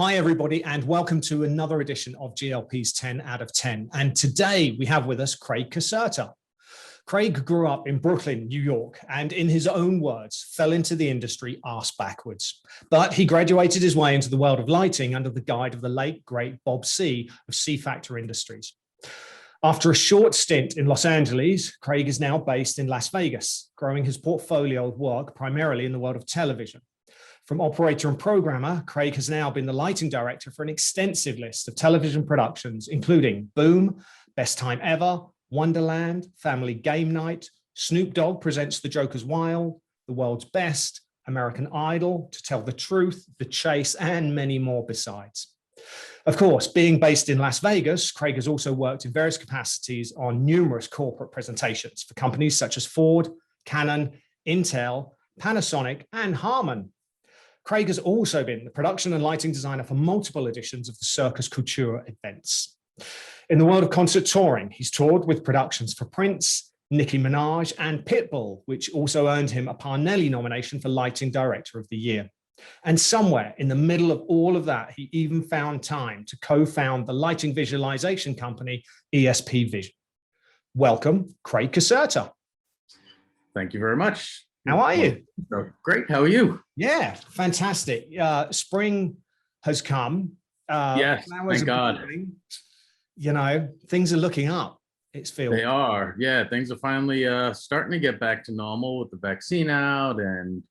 Hi, everybody, and welcome to another edition of GLP's 10 out of 10. And today we have with us Craig Caserta. Craig grew up in Brooklyn, New York, and in his own words, fell into the industry arse backwards. But he graduated his way into the world of lighting under the guide of the late, great Bob C. of C Factor Industries. After a short stint in Los Angeles, Craig is now based in Las Vegas, growing his portfolio of work primarily in the world of television. From operator and programmer, Craig has now been the lighting director for an extensive list of television productions, including Boom, Best Time Ever, Wonderland, Family Game Night, Snoop Dogg Presents The Joker's Wild, The World's Best, American Idol, To Tell the Truth, The Chase, and many more besides. Of course, being based in Las Vegas, Craig has also worked in various capacities on numerous corporate presentations for companies such as Ford, Canon, Intel, Panasonic, and Harman. Craig has also been the production and lighting designer for multiple editions of the Circus Couture events. In the world of concert touring, he's toured with productions for Prince, Nicki Minaj, and Pitbull, which also earned him a Parnelli nomination for Lighting Director of the Year. And somewhere in the middle of all of that, he even found time to co-found the lighting visualization company, ESP Vision. Welcome, Craig Caserta. Thank you very much. How are you? Great. How are you? Yeah, fantastic. Spring has come. Yes, thank God. Blooming. You know, things are looking up. It's feels. They are. Yeah, things are finally starting to get back to normal with the vaccine out, and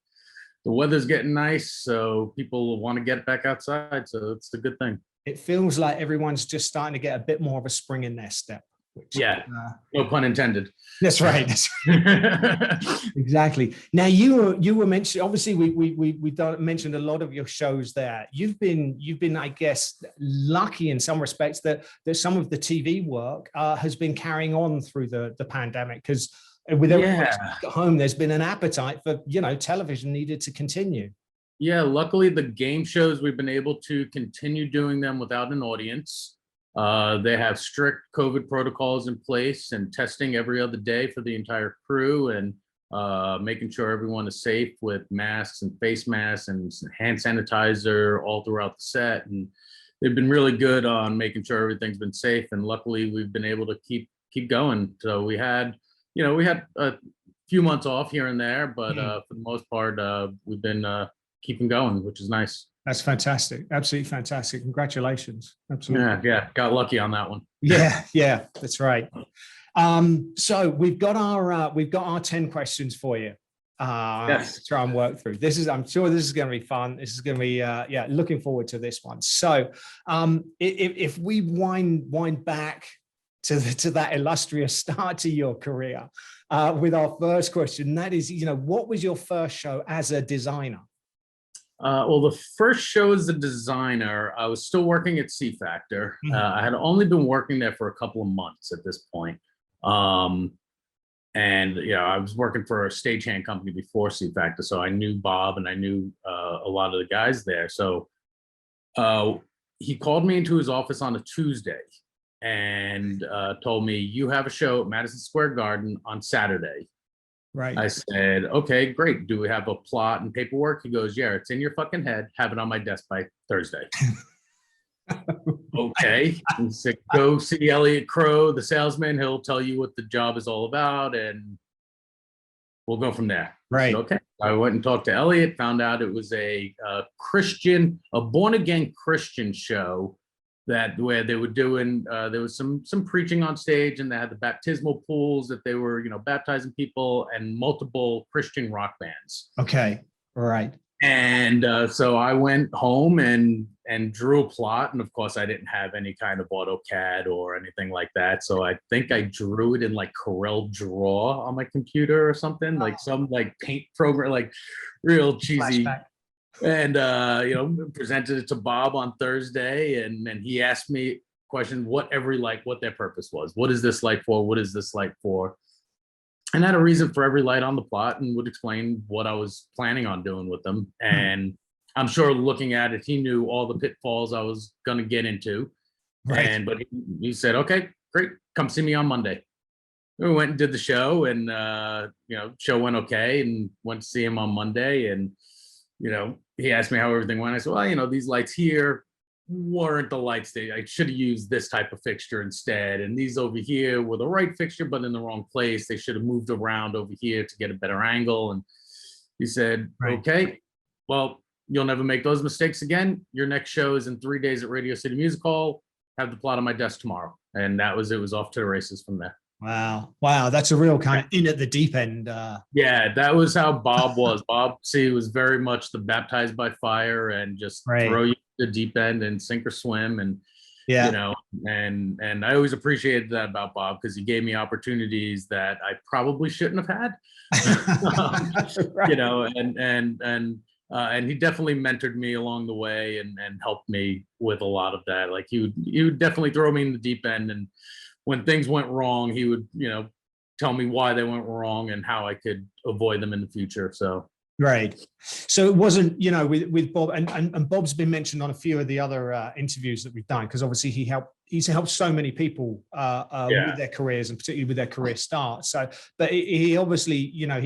the weather's getting nice, so people want to get back outside. So it's a good thing. It feels like everyone's just starting to get a bit more of a spring in their step. Which, yeah, no pun intended. That's right. Exactly. Now you were mentioning. Obviously, we mentioned a lot of your shows there. You've been, I guess, lucky in some respects that some of the TV work has been carrying on through the pandemic, because with everyone at home, there's been an appetite for television needed to continue. Yeah, luckily the game shows, we've been able to continue doing them without an audience. They have strict COVID protocols in place and testing every other day for the entire crew, and making sure everyone is safe with masks and face masks and hand sanitizer all throughout the set. And they've been really good on making sure everything's been safe. And luckily we've been able to keep going. So we had a few months off here and there, but for the most part, we've been keeping going, which is nice. That's fantastic. Absolutely fantastic. Congratulations. Absolutely. Yeah. Got lucky on that one. Yeah, that's right. So we've got our 10 questions for you. Yes. To try and work through. I'm sure this is going to be fun. This is going to be, looking forward to this one. So if we wind back to that illustrious start to your career with our first question, that is, what was your first show as a designer? Well, the first show as a designer, I was still working at C Factor. I had only been working there for a couple of months at this point. And I was working for a stagehand company before C Factor, so I knew Bob and I knew a lot of the guys there. So he called me into his office on a Tuesday and told me, "You have a show at Madison Square Garden on Saturday." Right. I said, "Okay, great. Do we have a plot and paperwork?" He goes, "Yeah, it's in your fucking head. Have it on my desk by Thursday." Okay. He said, "Go see Elliot Crow, the salesman. He'll tell you what the job is all about, and we'll go from there." Right. Said, okay. I went and talked to Elliot, found out it was a born-again Christian show where they were doing, there was some preaching on stage, and they had the baptismal pools that they were, baptizing people, and multiple Christian rock bands. Okay. All right. And so I went home and drew a plot. And of course I didn't have any kind of AutoCAD or anything like that. So I think I drew it in like Corel Draw on my computer or something, like some paint program, like real cheesy. Flashback. And presented it to Bob on Thursday, and he asked me questions, what their purpose was. What is this light for? What is this light for? And I had a reason for every light on the plot, and would explain what I was planning on doing with them. And I'm sure looking at it, he knew all the pitfalls I was going to get into. Right. But he said, "Okay, great. Come see me on Monday." We went and did the show, and show went okay, and went to see him on Monday. And he asked me how everything went. I said, "Well, these lights here, weren't the lights I should have used this type of fixture instead. And these over here were the right fixture, but in the wrong place. They should have moved around over here to get a better angle. And he said, Right. okay, well, you'll never make those mistakes again. Your next show is in 3 days at Radio City Music Hall. Have the plot on my desk tomorrow. And it was off to the races from there. Wow. Wow. That's a real kind of in at the deep end. Yeah, that was how Bob was. Bob, see, was very much the baptized by fire and just throw you the deep end and sink or swim. And, you know, and I always appreciated that about Bob, because he gave me opportunities that I probably shouldn't have had. Right. You know, and he definitely mentored me along the way and helped me with a lot of that. Like he would definitely throw me in the deep end, and when things went wrong, he would, you know, tell me why they went wrong and how I could avoid them in the future. So right. So it wasn't, you know, with Bob, and Bob's been mentioned on a few of the other interviews that we've done, because obviously he's helped so many people with their careers, and particularly with their career start. So, but he obviously, you know,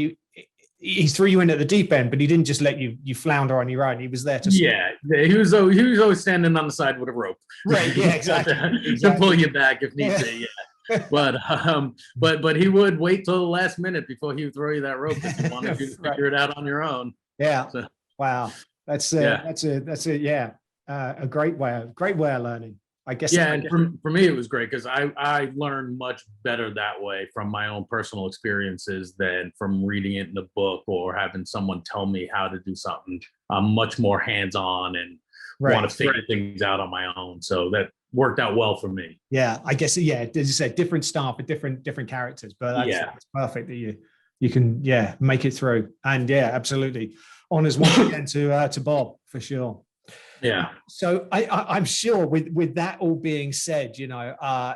he threw you in at the deep end, but he didn't just let you flounder on your own. He was there to he was always standing on the side with a rope. Right. Yeah. Exactly. To pull you back if need be. Yeah. But he would wait till the last minute before he would throw you that rope if you wanted to figure it out on your own. Yeah. So, wow. That's a great way of learning, I guess. Yeah, and for me it was great, because I learned much better that way from my own personal experiences than from reading it in the book or having someone tell me how to do something. I'm much more hands-on and want to figure things out on my own. So that worked out well for me. Yeah, I guess. Yeah, as you said, different staff, but different characters. But that's perfect that you can make it through. And absolutely, honors once again to Bob, for sure. Yeah. So I'm sure with that all being said, you know,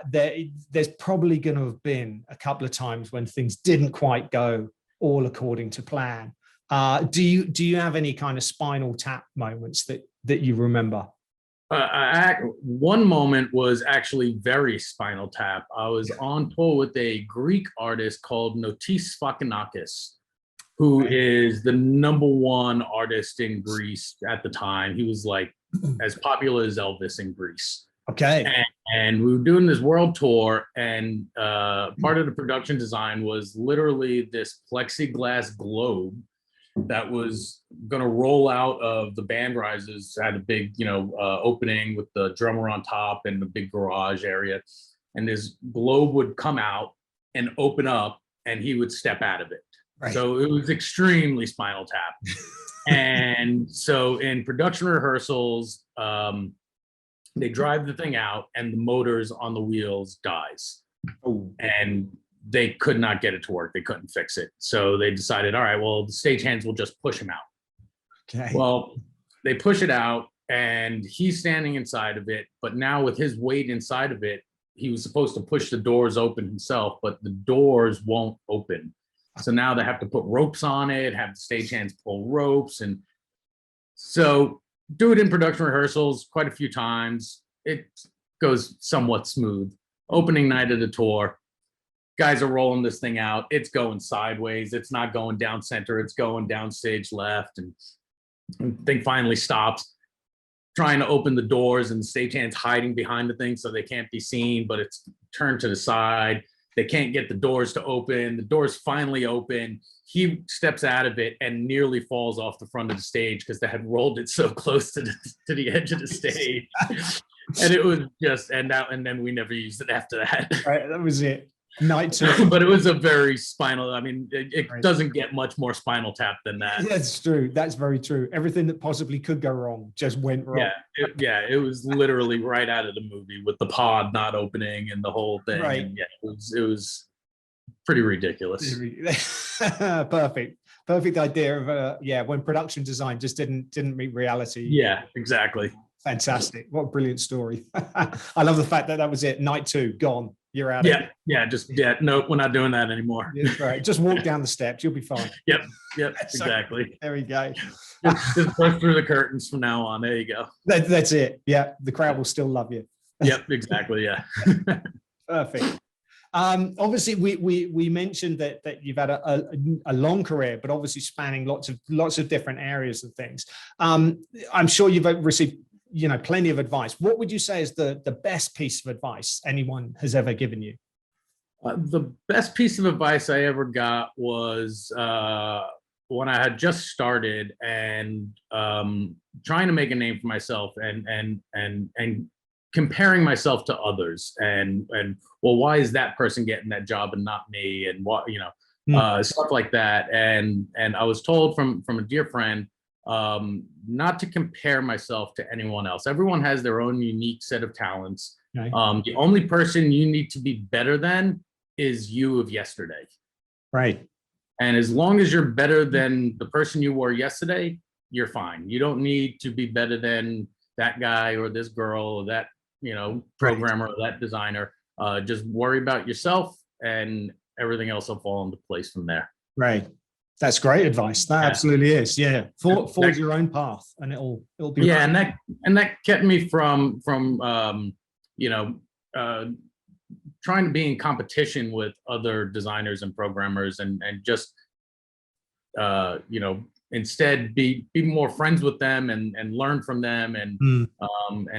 there's probably going to have been a couple of times when things didn't quite go all according to plan. Do you have any kind of Spinal Tap moments that you remember? One moment was actually very Spinal Tap. I was on tour with a Greek artist called Notis Fakinakis, who is the #1 artist in Greece at the time. He was like as popular as Elvis in Greece. Okay. And we were doing this world tour, and part of the production design was literally this plexiglass globe that was going to roll out of the band rises. Had a big, opening with the drummer on top and the big garage area. And this globe would come out and open up, and he would step out of it. Right. So it was extremely Spinal Tap. And so in production rehearsals, they drive the thing out and the motors on the wheels dies. Oh. And they could not get it to work. They couldn't fix it. So they decided, all right, well, the stagehands will just push him out. Okay. Well, they push it out and he's standing inside of it. But now with his weight inside of it, he was supposed to push the doors open himself, but the doors won't open. So now they have to put ropes on it, have the stagehands pull ropes. And so do it in production rehearsals quite a few times. It goes somewhat smooth. Opening night of the tour, guys are rolling this thing out. It's going sideways. It's not going down center. It's going down stage left. And the thing finally stops, trying to open the doors, and the stagehand's hiding behind the thing so they can't be seen, but it's turned to the side. They can't get the doors to open. The doors finally open. He steps out of it and nearly falls off the front of the stage because they had rolled it so close to the edge of the stage. And it was just, and then we never used it after that. Right, that was it. Night two. But it was a very spinal, I mean, it doesn't get much more Spinal Tap than that. That's true. That's very true. Everything that possibly could go wrong just went wrong. It was literally right out of the movie with the pod not opening and the whole thing. Right. And it was pretty ridiculous. Perfect idea of when production design just didn't meet reality. Yeah, exactly. Fantastic. What a brilliant story. I love the fact that was it. Night two, gone. You're out. No, we're not doing that anymore. Yeah, right. Just walk down the steps. You'll be fine. Yep, exactly. There we go. Just push through the curtains from now on. There you go. That's it. Yeah, the crowd will still love you. Yep, exactly. Yeah. Perfect. Obviously, we mentioned that you've had a long career, but obviously spanning lots of different areas and things. I'm sure you've received plenty of advice. What would you say is the best piece of advice anyone has ever given you? The best piece of advice I ever got was when I had just started and trying to make a name for myself and comparing myself to others and well, why is that person getting that job and not me, and what stuff like that. And I was told from a dear friend not to compare myself to anyone else. Everyone has their own unique set of talents. Okay. The only person you need to be better than is you of yesterday. Right. And as long as you're better than the person you were yesterday, you're fine. You don't need to be better than that guy or this girl or that, programmer or that designer. Just worry about yourself and everything else will fall into place from there. Right. That's great advice. That absolutely is. Yeah. Forge your own path and it'll be. Yeah. And that kept me from trying to be in competition with other designers and programmers and just, instead be more friends with them and learn from them and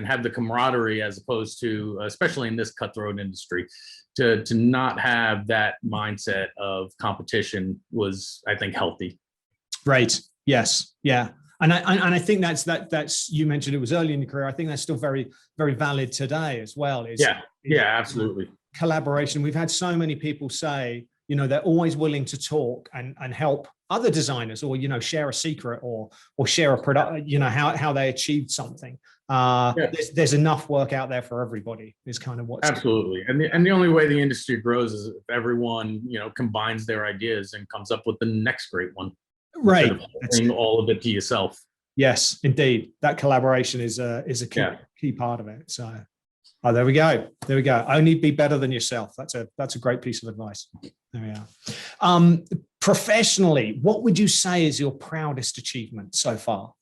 have the camaraderie, as opposed to, especially in this cutthroat industry, to not have that mindset of competition was, I think, healthy. Right. Yes. Yeah. And I think that's you mentioned it was early in your career. I think that's still very, very valid today as well. Yeah, absolutely. Collaboration. We've had so many people say, they're always willing to talk and help other designers, or share a secret or share a product, how they achieved something. There's enough work out there for everybody is kind of what's absolutely. And the only way the industry grows is if everyone combines their ideas and comes up with the next great one, right? Instead of all of it to yourself. Yes, indeed. That collaboration is a key part of it. So there we go. Only be better than yourself. That's a great piece of advice. There we are. Professionally, what would you say is your proudest achievement so far?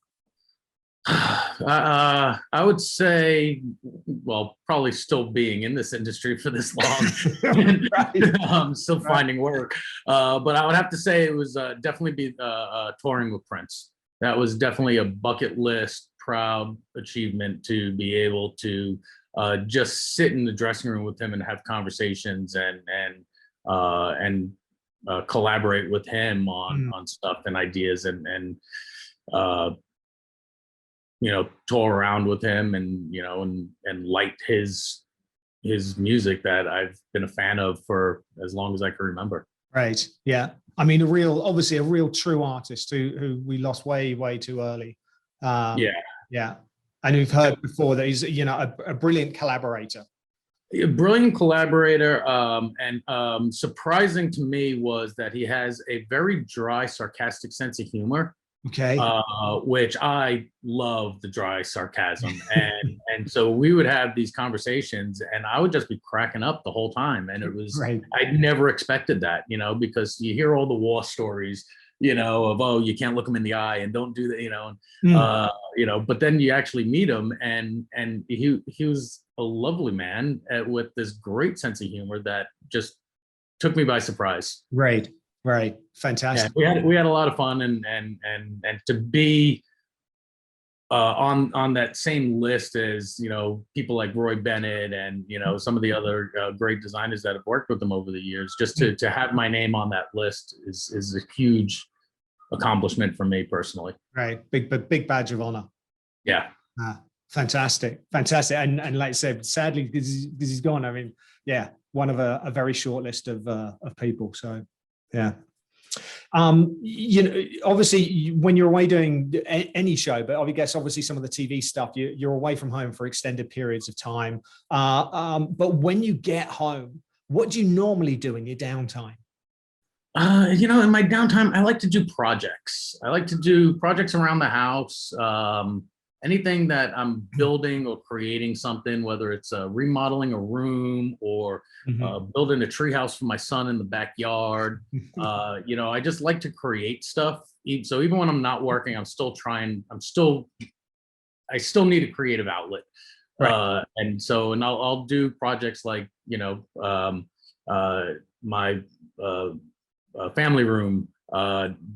I would say, well, probably still being in this industry for this long, I'm still finding work. But I would have to say it was definitely be touring with Prince. That was definitely a bucket list, proud achievement to be able to just sit in the dressing room with him and have conversations and collaborate with him on stuff and ideas and tour around with him and light his music that I've been a fan of for as long as I can remember. Right. Yeah. I mean, obviously a real true artist who we lost way too early. Yeah. And we've heard before that he's, a brilliant collaborator. A brilliant collaborator. And surprising to me was that he has a very dry, sarcastic sense of humor. Okay. Which I love, the dry sarcasm. And so we would have these conversations and I would just be cracking up the whole time. And it was, right. I never expected that, because you hear all the war stories, of, oh, you can't look them in the eye and don't do that, but then you actually meet him and he was a lovely man with this great sense of humor that just took me by surprise. Right. Right. Fantastic. Yeah, we had a lot of fun and to be on that same list as, people like Roy Bennett and, some of the other great designers that have worked with them over the years, just to have my name on that list is a huge accomplishment for me personally. Right. Big badge of honor. Yeah. Fantastic. And like I said, sadly, because he's gone, I mean, yeah, one of a very short list of people. So yeah. Obviously when you're away doing any show, but I guess obviously some of the TV stuff, you're away from home for extended periods of time. But when you get home, what do you normally do in your downtime? In my downtime, I like to do projects. I like to do projects around the house. Anything that I'm building or creating something, whether it's remodeling a room or building a treehouse for my son in the backyard. I just like to create stuff. So even when I'm not working, I still need a creative outlet. Right. And I'll do projects like, my family room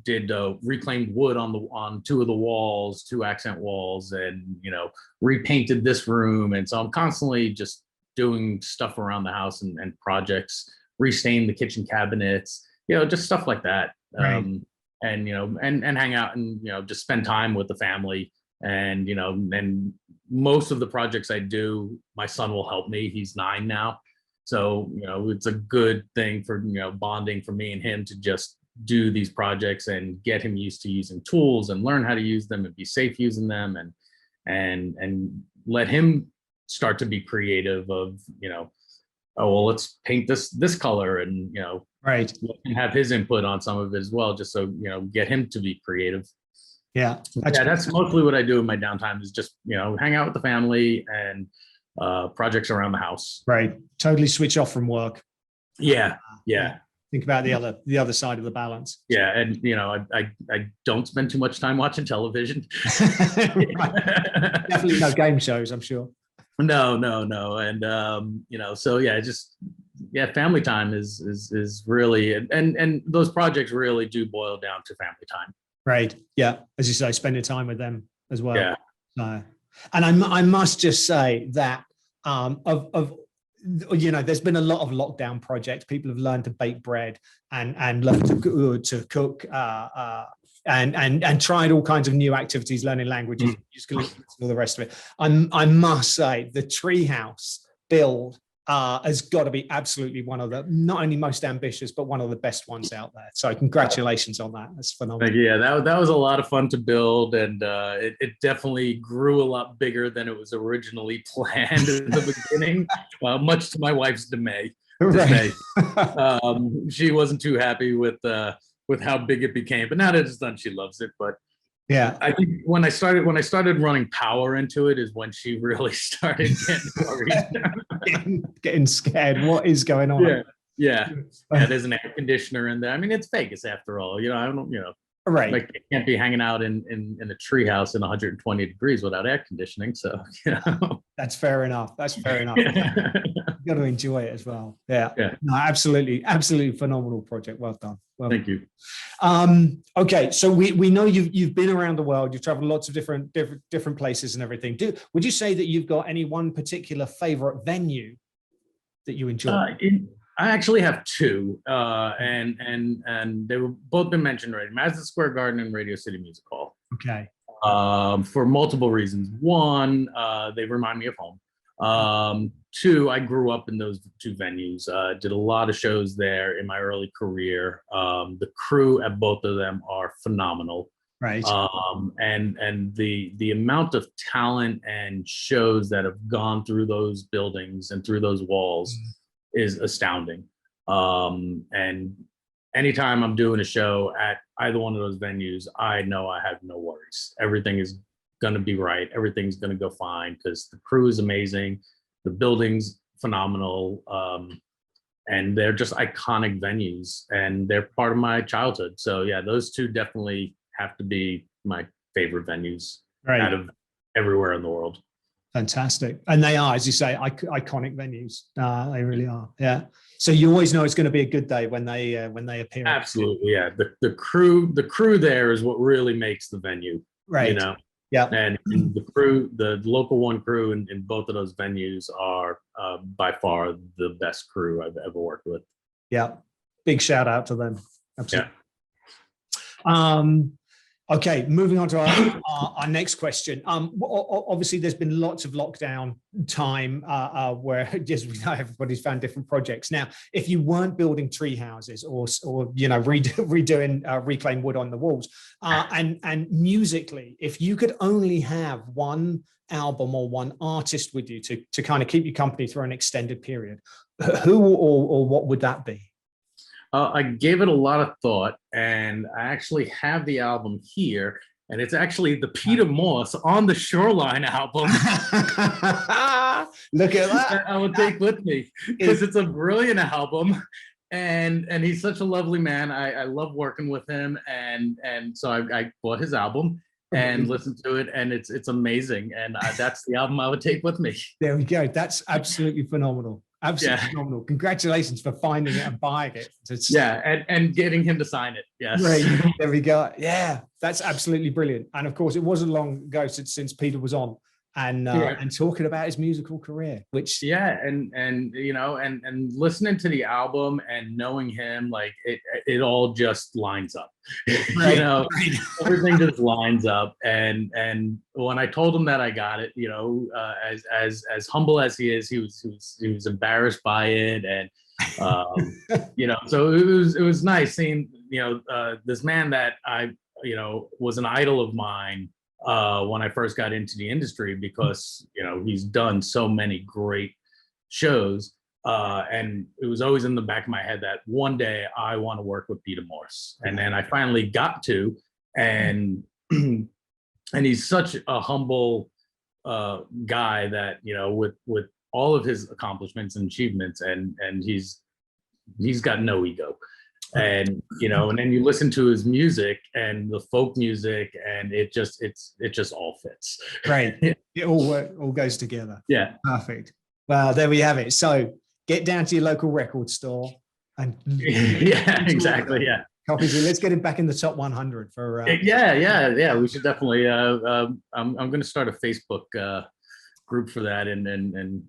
did reclaimed wood on two of the walls, two accent walls, and repainted this room. And so I'm constantly just doing stuff around the house and projects, restained the kitchen cabinets, just stuff like that. Right. And hang out and just spend time with the family. And and most of the projects I do, my son will help me. He's 9 now, so it's a good thing for bonding for me and him to just do these projects and get him used to using tools and learn how to use them and be safe using them, and let him start to be creative of oh, well, let's paint this color, and Right. and have his input on some of it as well, just so get him to be creative. Yeah. That's mostly what I do in my downtime, is just hang out with the family and projects around the house. Right. Totally switch off from work. Yeah. Think about the other side of the balance. Yeah, and I don't spend too much time watching television. Right. Definitely no game shows, I'm sure. No, and so family time is really, and those projects really do boil down to family time. Right. Yeah. As you say, spending time with them as well. Yeah. And I must just say that there's been a lot of lockdown projects. People have learned to bake bread and learned to cook and tried all kinds of new activities, learning languages, musical instruments, and all the rest of it. I must say the treehouse build has got to be absolutely one of the not only most ambitious, but one of the best ones out there. So congratulations on that. That's phenomenal. Yeah, that was a lot of fun to build, and it definitely grew a lot bigger than it was originally planned in the beginning, much to my wife's dismay. Right. She wasn't too happy with how big it became, but now that it's done, she loves it. But yeah, I think when I started running power into it is when she really started getting worried. getting scared. What is going on? Yeah. There's an air conditioner in there. I mean, it's Vegas after all. I don't. Right. Like, I can't be hanging out in a treehouse in 120 degrees without air conditioning. So that's fair enough. You got to enjoy it as well. Yeah. No, absolutely phenomenal project. Well done. Thank you. Okay, so we know you've been around the world. You've traveled lots of different places and everything. Would you say that you've got any one particular favorite venue that you enjoy? I actually have two, and they were both been mentioned already: Madison Square Garden and Radio City Music Hall. Okay. For multiple reasons. One, they remind me of home. Two, I grew up in those two venues. Did a lot of shows there in my early career. The crew at both of them are phenomenal. Right. And the amount of talent and shows that have gone through those buildings and through those walls is astounding. And anytime I'm doing a show at either one of those venues, I know I have no worries. Everything is going to be right. Everything's going to go fine because the crew is amazing. The building's phenomenal. And they're just iconic venues, and they're part of my childhood. So yeah, those two definitely have to be my favorite venues out of everywhere in the world. Fantastic. And they are, as you say, iconic venues. They really are. Yeah. So you always know it's going to be a good day when they appear. Absolutely. Yeah. The crew there is what really makes the venue. Right. Yeah. And the crew, the Local One crew in both of those venues are by far the best crew I've ever worked with. Yeah. Big shout out to them. Absolutely. Yeah. Okay, moving on to our next question. Obviously, there's been lots of lockdown time where just everybody's found different projects. Now, if you weren't building tree houses or redoing reclaimed wood on the walls, and musically, if you could only have one album or one artist with you to kind of keep you company through an extended period, who or what would that be? I gave it a lot of thought, and I actually have the album here, and it's actually the Peter Moss On the Shoreline album. Look at that. I would take with me because it's a brilliant album, and he's such a lovely man. I love working with him, and so I bought his album and listened to it, and it's amazing, and that's the album I would take with me. There we go. That's absolutely phenomenal. Absolutely phenomenal. Congratulations for finding it and buying it. And getting him to sign it. Yes. Right. There we go. Yeah, that's absolutely brilliant. And of course, it wasn't long ago since Peter was on and talking about his musical career, which and you know, and listening to the album and knowing him, like it all just lines up. Right. You know, everything just lines up. And when I told him that I got it, you know, as humble as he is, he was embarrassed by it, and you know, so it was nice seeing, you know, this man that I, you know, was an idol of mine when I first got into the industry, because, you know, he's done so many great shows. And it was always in the back of my head that one day I want to work with Peter Morse. And then I finally got to, and and he's such a humble guy that, you know, with all of his accomplishments and achievements, and he's got no ego. And, you know, and then you listen to his music and the folk music, and it just all fits. Right. It all goes together. Yeah. Perfect. Well, there we have it. So get down to your local record store and yeah, exactly. Yeah. Copies. Let's get him back in the top 100 for. Yeah. We should definitely. I'm going to start a Facebook group for that, and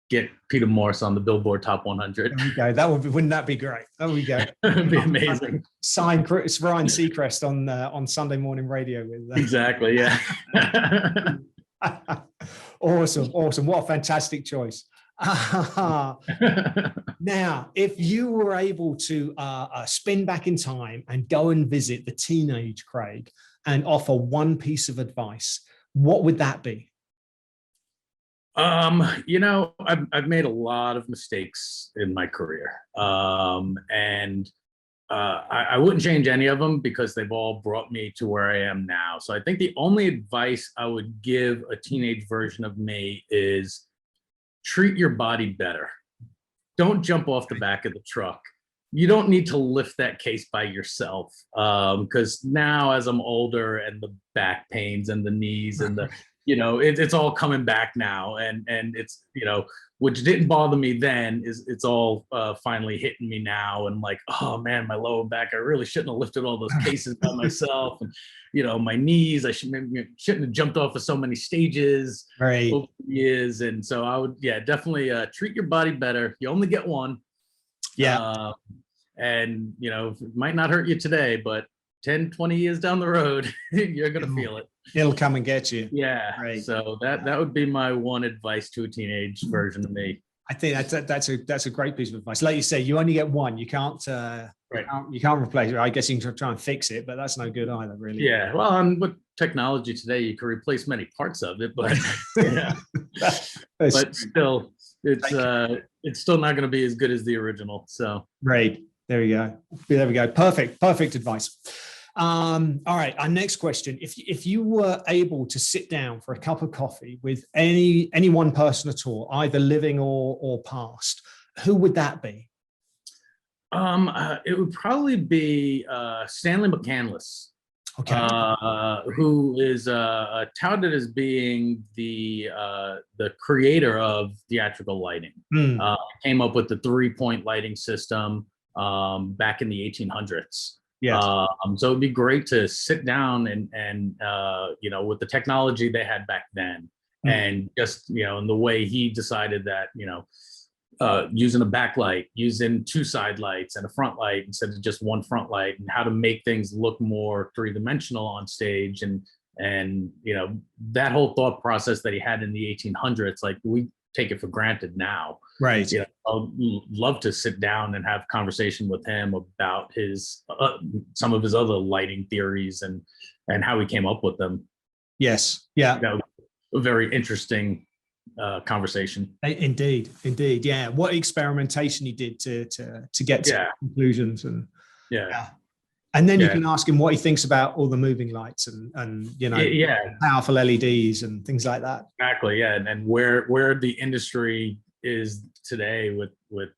get Peter Morse on the Billboard Top 100. There we go. Wouldn't that be great? There we go. That'd be amazing. Sign Ryan Seacrest on Sunday morning radio with. Exactly. Yeah. Awesome. What a fantastic choice. Now, if you were able to spin back in time and go and visit the teenage Craig and offer one piece of advice, what would that be? You know, I've made a lot of mistakes in my career, and I wouldn't change any of them, because they've all brought me to where I am now. So I think the only advice I would give a teenage version of me is treat your body better. Don't jump off the back of the truck. You don't need to lift that case by yourself, because now, as I'm older, and the back pains and the knees and the, you know, it's all coming back now, and it's, you know, which didn't bother me then, it's all finally hitting me now, and like, oh man, my lower back, I really shouldn't have lifted all those cases by myself, and, you know, my knees, I shouldn't have jumped off of so many stages over the years. And so I would, definitely treat your body better. You only get one. Yeah. And, you know, it might not hurt you today, but 10, 20 years down the road, you're going to feel it. It'll come and get you. Yeah. Right. So that would be my one advice to a teenage version of me. I think that's a great piece of advice. Like you say, you only get one. You can't you can't replace it. I guess you can try and fix it, but that's no good either, really. Yeah. Well, and with technology today, you can replace many parts of it, but yeah. But still, it's still not going to be as good as the original. So right. There we go. Perfect advice. All right. Our next question: if you were able to sit down for a cup of coffee with any one person at all, either living or past, who would that be? It would probably be Stanley McCandless. Okay. Who is touted as being the creator of theatrical lighting. Came up with the 3-point lighting system back in the 1800s. Yeah. So it'd be great to sit down and you know, with the technology they had back then, and just, you know, and the way he decided that, you know, using a backlight, using 2 side lights and a front light instead of just one front light, and how to make things look more 3-dimensional on stage, and you know, that whole thought process that he had in the 1800s, like we take it for granted now. Right. You know, I'd love to sit down and have conversation with him about his some of his other lighting theories and how he came up with them. Yes. Yeah. That was a very interesting conversation. Indeed. Yeah. What experimentation he did to get to conclusions, and and then you can ask him what he thinks about all the moving lights and you know, powerful LEDs and things like that. Exactly. Yeah. And where the industry is today with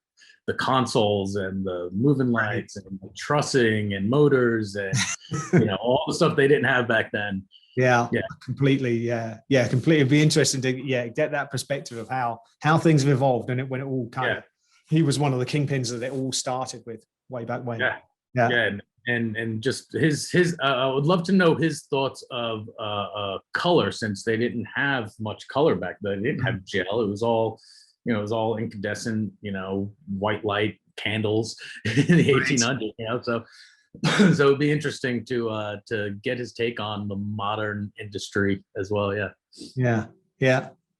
the consoles and the moving lights and the trussing and motors and all the stuff they didn't have back then. Yeah, completely. Yeah, completely. It'd be interesting to get that perspective of how things have evolved, and when it all kind of. He was one of the kingpins that it all started with way back when. Yeah, and just his. I would love to know his thoughts of color, since they didn't have much color back then. They didn't have gel. It was all, it was all incandescent, white light candles in the 1800s. So it'd be interesting to get his take on the modern industry as well. Yeah.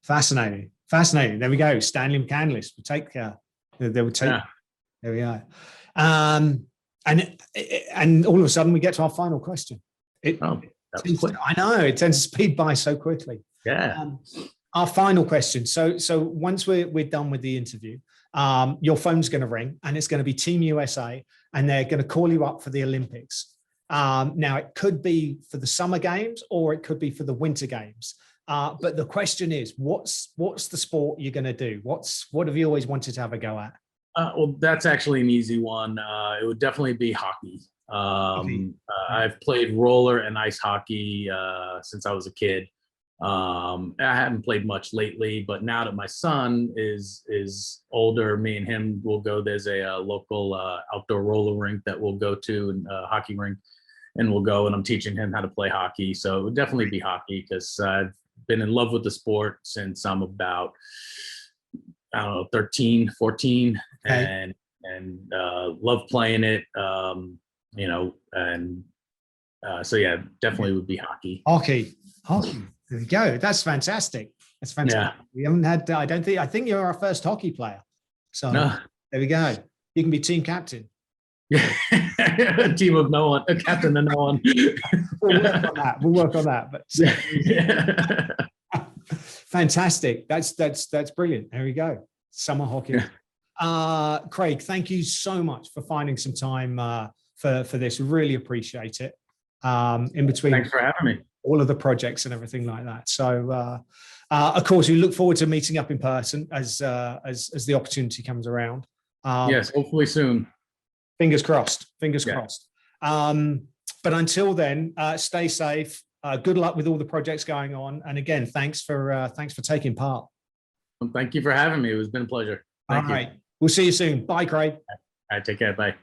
Fascinating. There we go. Stanley McCandless would take care. They would take. Yeah. There we go. And all of a sudden we get to our final question. I know it tends to speed by so quickly. Yeah. Our final question. So once we're done with the interview, your phone's going to ring, and it's going to be Team USA, and they're going to call you up for the Olympics. Now it could be for the summer games, or it could be for the winter games. But the question is, what's the sport you're going to do? What have you always wanted to have a go at? Well, that's actually an easy one. It would definitely be hockey. I've played roller and ice hockey since I was a kid. I haven't played much lately, but now that my son is older, me and him will go. There's a local outdoor roller rink that we'll go to, and a hockey rink, and we'll go, and I'm teaching him how to play hockey. So it would definitely be hockey, because I've been in love with the sport since I'm about, 13, 14, and love playing it. So yeah, definitely would be hockey. Hockey. There we go. That's fantastic. Yeah. We haven't had. I think you're our first hockey player. So There we go. You can be team captain. Yeah, a team of no one, a captain of no one. We'll work on that. But fantastic. That's brilliant. There we go. Summer hockey. Craig, thank you so much for finding some time for this. Really appreciate it. In between. Thanks for having me. All of the projects and everything like that. So, of course, we look forward to meeting up in person as the opportunity comes around. Yes, hopefully soon. Fingers crossed. Crossed. But until then, stay safe. Good luck with all the projects going on. And again, thanks for taking part. Well, thank you for having me. It's been a pleasure. Thank you. All right. We'll see you soon. Bye, Craig. All right. Take care. Bye.